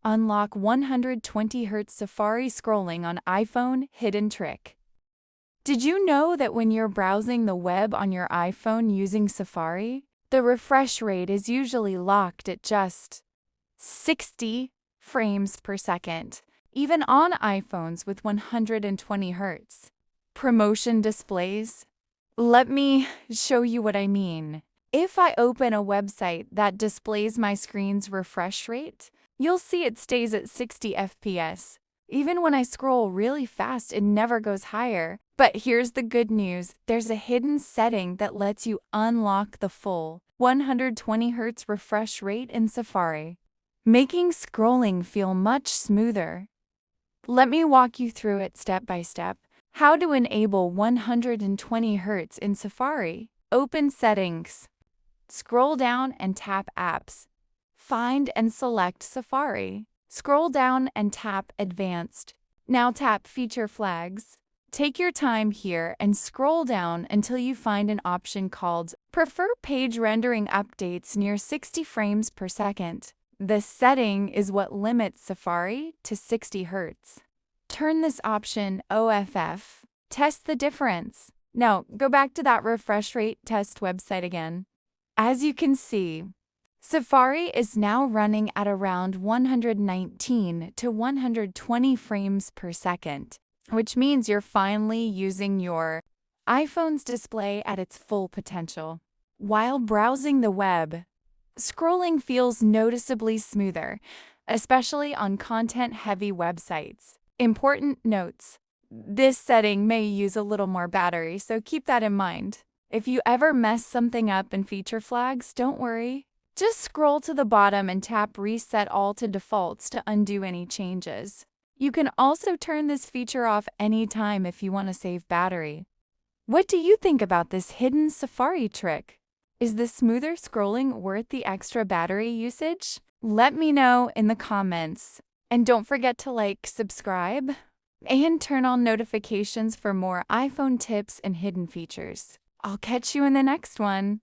Unlock 120Hz Safari scrolling on iPhone hidden trick. Did you know that when you're browsing the web on your iPhone using Safari, the refresh rate is usually locked at just 60 frames per second, even on iPhones with 120 Hz promotion displays? Let me show you what I mean. If I open a website that displays my screen's refresh rate, you'll see it stays at 60 FPS. Even when I scroll really fast, it never goes higher. But here's the good news. There's a hidden setting that lets you unlock the full 120 Hz refresh rate in Safari, making scrolling feel much smoother. Let me walk you through it step by step. How to enable 120 Hz in Safari. Open Settings. Scroll down and tap Apps. Find and select Safari. Scroll down and tap Advanced. Now tap Feature Flags. Take your time here and scroll down until you find an option called Prefer Page Rendering Updates near 60 frames per second. This setting is what limits Safari to 60 Hz. Turn this option off. Test the difference. Now, go back to that refresh rate test website again. As you can see, Safari is now running at around 119 to 120 frames per second, which means you're finally using your iPhone's display at its full potential. While browsing the web, scrolling feels noticeably smoother, especially on content-heavy websites. Important notes. This setting may use a little more battery, so keep that in mind. If you ever mess something up in feature flags, don't worry. Just scroll to the bottom and tap Reset All to Defaults to undo any changes. You can also turn this feature off anytime if you want to save battery. What do you think about this hidden Safari trick? Is the smoother scrolling worth the extra battery usage? Let me know in the comments. And don't forget to like, subscribe, and turn on notifications for more iPhone tips and hidden features. I'll catch you in the next one.